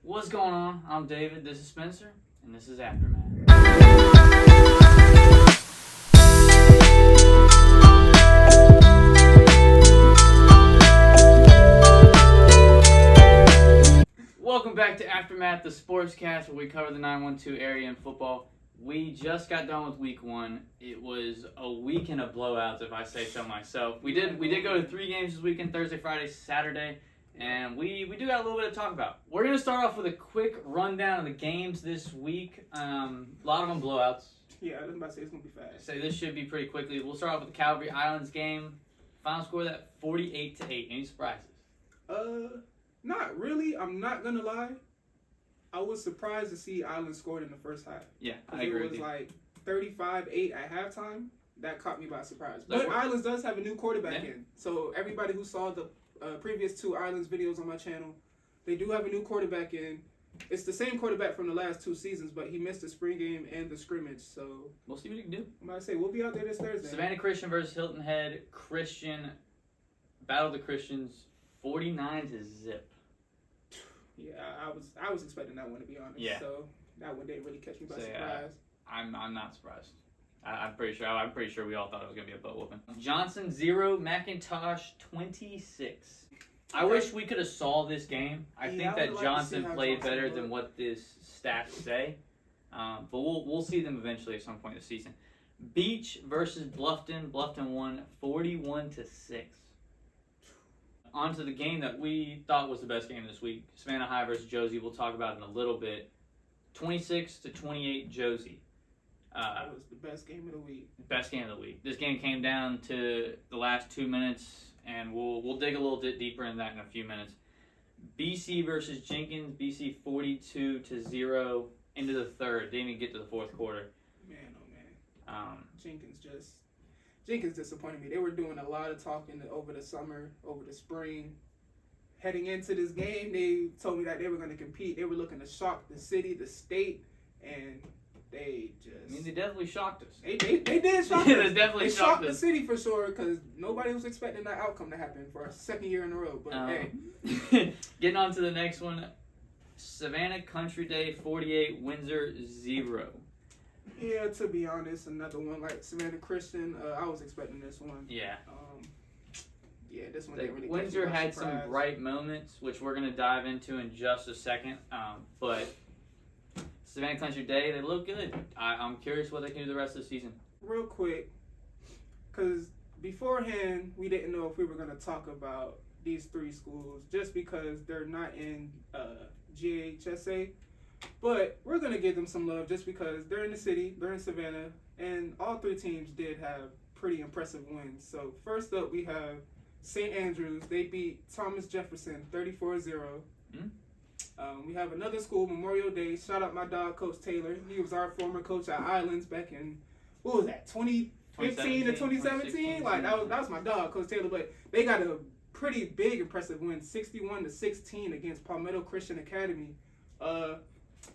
What's going on? I'm David, this is Spencer, and this is Aftermath. Welcome back to Aftermath, the sportscast where we cover the 912 area in football. We just got done with week one. It was a weekend of blowouts, if I say so myself. We did go to 3 games this weekend, Thursday, Friday, Saturday. And we do got a little bit to talk about. We're going to start off with a quick rundown of the games this week. A lot of them blowouts. Yeah, I was about to say it's going to be fast. So this should be pretty quickly. We'll start off with the Calvary Islands game. Final score of that 48-8. Any surprises? Not really. I'm not going to lie. I was surprised to see Islands scored in the first half. Yeah, I agree with you. It was like 35-8 at halftime. That caught me by surprise. But Islands does have a new quarterback in. So everybody who saw the previous 2 Islands videos on my channel, they do have a new quarterback in. It's the same quarterback from the last 2 seasons, but he missed the spring game and the scrimmage, so we'll see what he can do. I'm about to say we'll be out there this Thursday. Savannah Christian versus Hilton Head. Christian battled the Christians 49-0. Yeah, I was expecting that one, to be honest. Yeah. So that one didn't really catch me by surprise. I'm not surprised. I'm pretty sure we all thought it was gonna be a butt whooping. Johnson 0, McIntosh 26. I wish we could have saw this game. I think that Johnson played better than what this stats say. But we'll see them eventually at some point this season. Beach versus Bluffton. Bluffton won 41-6. On to the game that we thought was the best game this week. Savannah High versus Josie. We'll talk about it in a little bit. 26-28 Josie. That was the best game of the week. Best game of the week. This game came down to the last 2 minutes, and we'll dig a little bit deeper in that in a few minutes. BC versus Jenkins. BC 42-0 into the third. Didn't even get to the fourth quarter. Man, oh man. Jenkins disappointed me. They were doing a lot of talking over the summer, over the spring. Heading into this game, they told me that they were going to compete. They were looking to shock the city, the state, and they definitely shocked us. They did shock us. They shocked the city for sure, because nobody was expecting that outcome to happen for a second year in a row. But hey. Getting on to the next one. Savannah Country Day 48, Windsor 0. Yeah, to be honest, another one like Savannah Christian. I was expecting this one. Yeah. Yeah, this one didn't really Windsor had some bright moments, which we're going to dive into in just a second. But Savannah Country Day, they look good. I'm curious what they can do the rest of the season. Real quick, because beforehand, we didn't know if we were going to talk about these 3 schools just because they're not in GHSA. But we're going to give them some love just because they're in the city, they're in Savannah, and all 3 teams did have pretty impressive wins. So first up, we have St. Andrews. They beat Thomas Jefferson 34-0. We have another school, Memorial Day. Shout out my dog, Coach Taylor. He was our former coach at Islands back in, 2015 to 2017? Like, that was my dog, Coach Taylor. But they got a pretty big, impressive win, 61-16 against Palmetto Christian Academy.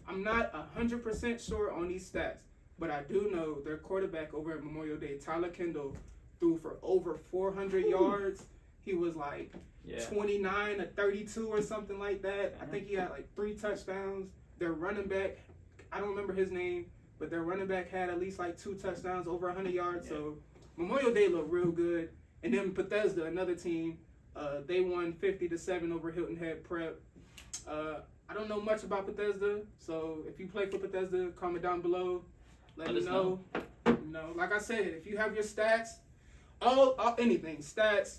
I'm not 100% sure on these stats, but I do know their quarterback over at Memorial Day, Tyler Kendall, threw for over 400 yards. He was like 29-32 or something like that. I think he had like 3 touchdowns. Their running back, I don't remember his name, but their running back had at least like 2 touchdowns, over 100 yards. Yeah. So Memorial Day looked real good. And then Bethesda, another team, they won 50-7 over Hilton Head Prep. I don't know much about Bethesda, so if you play for Bethesda, comment down below. Let me know. Like I said, if you have your stats, anything, stats,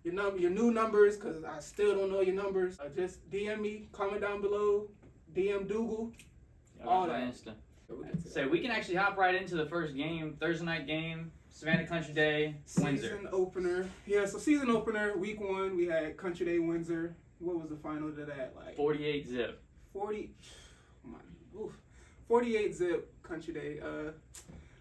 your new numbers, because I still don't know your numbers, just DM me, comment down below, DM Dougal, all that. So we can actually hop right into the first game, Thursday night game, Savannah Country Day, Windsor. Season opener. Yeah, so season opener, week 1, we had Country Day, Windsor. What was the final to that? 48-0. 48-0 Country Day.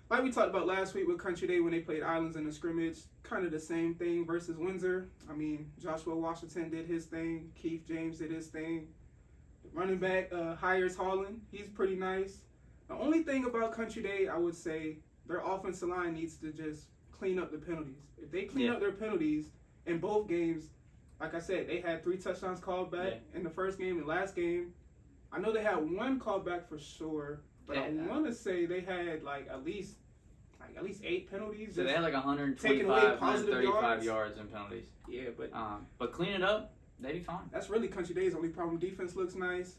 Like we talked about last week with Country Day when they played Islands in the scrimmage, kind of the same thing versus Windsor. I mean, Joshua Washington did his thing. Keith James did his thing. Running back, Hires Holland. He's pretty nice. The only thing about Country Day, I would say, their offensive line needs to just clean up the penalties. If they clean up their penalties in both games, like I said, they had 3 touchdowns called back in the first game and last game. I know they had one callback for sure, but I want to say they had like at least 8 penalties. So they had like taking away 125, positive 135 yards in penalties. Yeah, but clean it up, they'd be fine. That's really Country Day's only problem. Defense looks nice.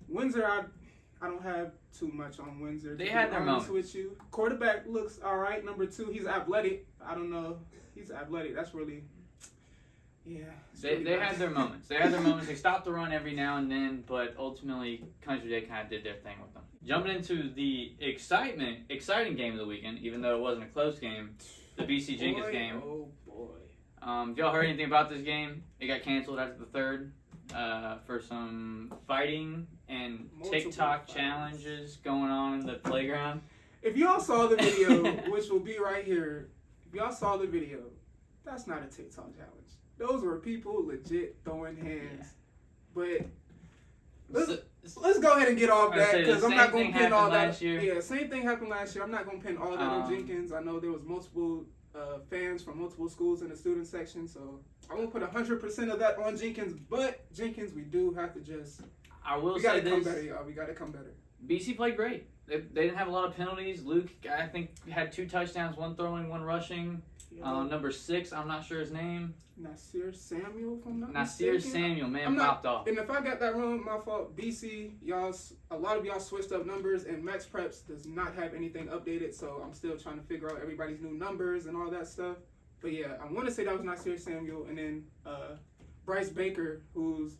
Windsor, I don't have too much on Windsor. They had their moments. With you. Quarterback looks all right. Number 2, he's athletic. I don't know. He's athletic. That's really, yeah. They had their moments. They stopped the run every now and then, but ultimately Country Day kind of did their thing with them. Jumping into the exciting game of the weekend, even though it wasn't a close game, the BC Jenkins game. Oh boy. Have y'all heard anything about this game? It got canceled after the third for some fighting and TikTok challenges going on in the playground. If y'all saw the video, which will be right here, if y'all saw the video, that's not a TikTok challenge. Those were people legit throwing hands. Yeah. But let's go ahead and get off that because I'm not going to pin all that. Yeah, same thing happened last year. I'm not going to pin all that on Jenkins. I know there was multiple fans from multiple schools in the student section, so I won't put 100% of that on Jenkins. But Jenkins, we do have to just. We got to come better, y'all. We got to come better. BC played great. They didn't have a lot of penalties. Luke, I think, had 2 touchdowns, 1 throwing, 1 rushing. Yeah. Number 6, I'm not sure his name. Nasir Samuel, if I'm not mistaken. Nasir Samuel, man, popped off. And if I got that wrong, my fault. BC, a lot of y'all switched up numbers, and Max Preps does not have anything updated, so I'm still trying to figure out everybody's new numbers and all that stuff. But yeah, I want to say that was Nasir Samuel, and then Bryce Baker, whose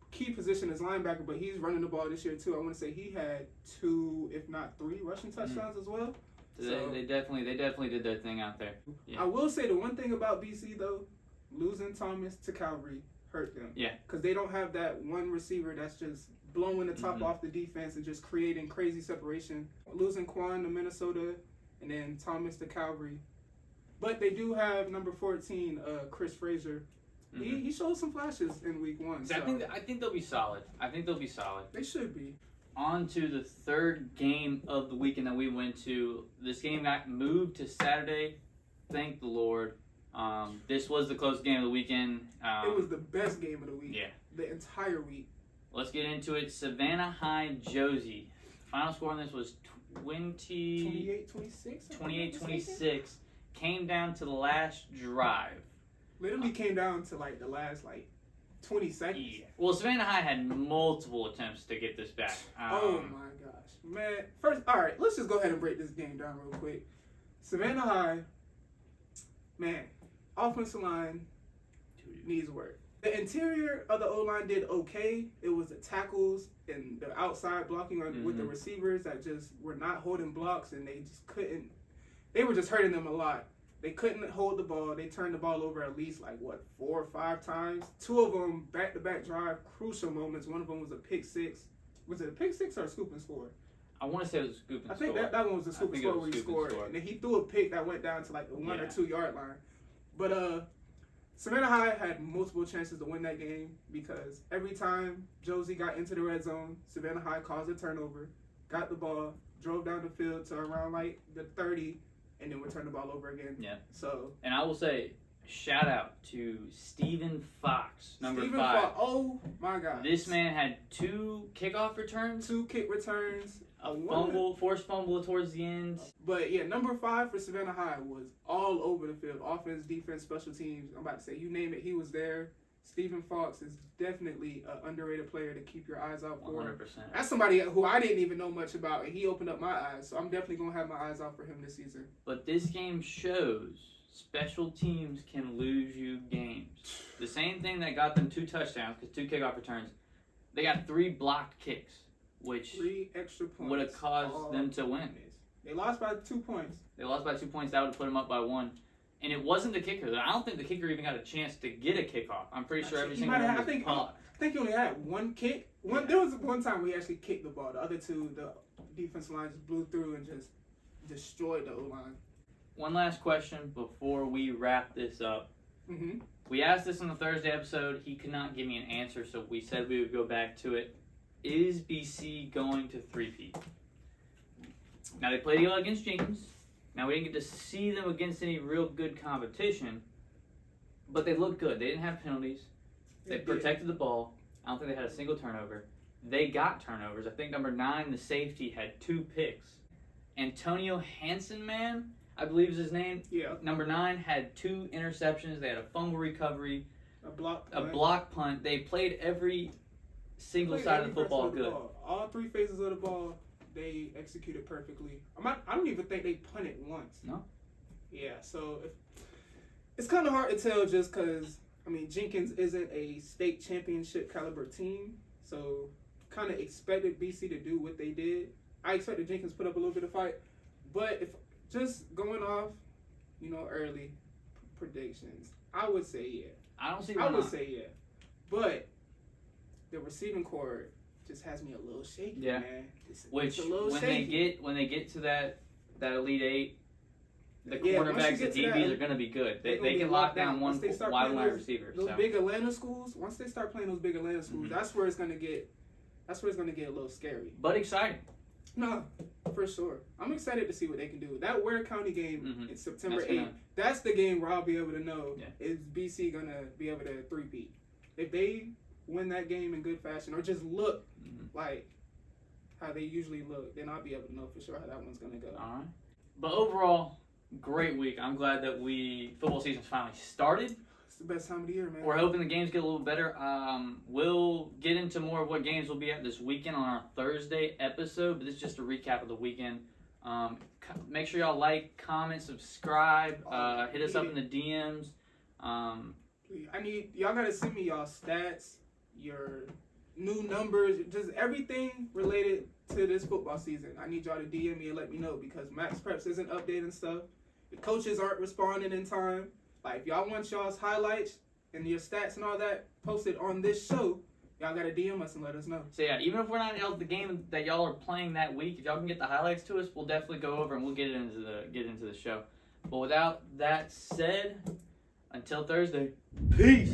key position is linebacker, but he's running the ball this year too. I want to say he had 2, if not 3, rushing touchdowns as well. So, they definitely did their thing out there. Yeah. I will say the one thing about BC though, losing Thomas to Calvary hurt them. Yeah. Because they don't have that one receiver that's just blowing the top off the defense and just creating crazy separation. Losing Quan to Minnesota and then Thomas to Calvary. But they do have number 14, Chris Frazier. He showed some flashes in week 1. So. I think they'll be solid. They should be. On to the third game of the weekend that we went to. This game got moved to Saturday. Thank the Lord. This was the closest game of the weekend. It was the best game of the week. Yeah. The entire week. Let's get into it. Savannah High, Josie. Final score on this was 28-26. 28-26. Came down to the last drive. Literally came down to like the last 20 seconds. Yeah. Well, Savannah High had multiple attempts to get this back. Oh my gosh, man! First, all right, let's just go ahead and break this game down real quick. Savannah High, man, offensive line needs work. The interior of the O-line did okay. It was the tackles and the outside blocking with the receivers that just were not holding blocks, and they just couldn't. They were just hurting them a lot. They couldn't hold the ball. They turned the ball over at least 4 or 5 times. 2 of them back-to-back drive, crucial moments. One of them was a pick 6. Was it a pick 6 or a scoop and score? I want to say it was a scoop and score. I think that one was a scoop and score where he scored. And then he threw a pick that went down to the 1 or 2 yard line. But Savannah High had multiple chances to win that game because every time Josie got into the red zone, Savannah High caused a turnover, got the ball, drove down the field to around the 30, and then return the ball over again. Yeah. So. And I will say, shout out to Stephen Fox, number 5. Oh my God. This man had 2 kickoff returns. 2 kick returns. A fumble, forced fumble towards the end. But yeah, number 5 for Savannah High was all over the field. Offense, defense, special teams. I'm about to say, you name it, he was there. Stephen Fox is definitely an underrated player to keep your eyes out for. 100%. That's somebody who I didn't even know much about, and he opened up my eyes. So I'm definitely going to have my eyes out for him this season. But this game shows special teams can lose you games. The same thing that got them 2 touchdowns, because 2 kickoff returns, they got 3 blocked kicks, which 3 extra points would have caused them to win. They lost by 2 points. That would have put them up by 1. And it wasn't the kicker. I don't think the kicker even got a chance to get a kickoff. I'm pretty sure every single one was pumped. I think he only had 1 kick. There was one time where he actually kicked the ball. The other 2, the defensive line just blew through and just destroyed the O-line. One last question before we wrap this up. Mm-hmm. We asked this on the Thursday episode. He could not give me an answer, so we said we would go back to it. Is BC going to 3-peat? Now, they played against Jenkins. Now, we didn't get to see them against any real good competition, but they looked good. They didn't have penalties. They protected the ball. I don't think they had a single turnover. they got turnovers. I think number 9, the safety, had 2 picks. Antonio Hansen, man, I believe is his name. Yeah. Number 9 had 2 interceptions. They had a fumble recovery, a block punt. They played every single side of the football good. All 3 phases of the ball, they executed perfectly. I don't even think they punted once. No. Yeah. So it's kind of hard to tell just because Jenkins isn't a state championship caliber team, so kind of expected BC to do what they did. I expected Jenkins to put up a little bit of fight, but if just going off, early predictions, I would say yeah. I don't see why not. Say yeah, but the receiving core just has me a little shaky, man. Which it's a little when shaky. they get to that Elite 8, the cornerbacks and DBs are going to be good. They can lock down one wide line receiver. Those big Atlanta schools, once they start playing those big Atlanta schools, that's where it's going to get a little scary. But exciting. No, for sure. I'm excited to see what they can do. That Ware County game in September 8th, that's the game where I'll be able to know is BC going to be able to three-peat. If they win that game in good fashion or just look like how they usually look, then I'll be able to know for sure how that one's going to go. All right. But overall, great week. I'm glad that football season's finally started. It's the best time of the year, man. We're hoping the games get a little better. We'll get into more of what games we'll be at this weekend on our Thursday episode, but this is just a recap of the weekend. Make sure y'all like, comment, subscribe, hit us up in the DMs. Y'all gotta send me y'all stats, your new numbers, just everything related to this football season. I need y'all to DM me and let me know because Max Preps isn't updating stuff. The coaches aren't responding in time. Like, if y'all want y'all's highlights and your stats and all that posted on this show, y'all gotta DM us and let us know. So yeah, even if we're not at the game that y'all are playing that week, if y'all can get the highlights to us, we'll definitely go over and we'll get into the show. But without that said, until Thursday, peace.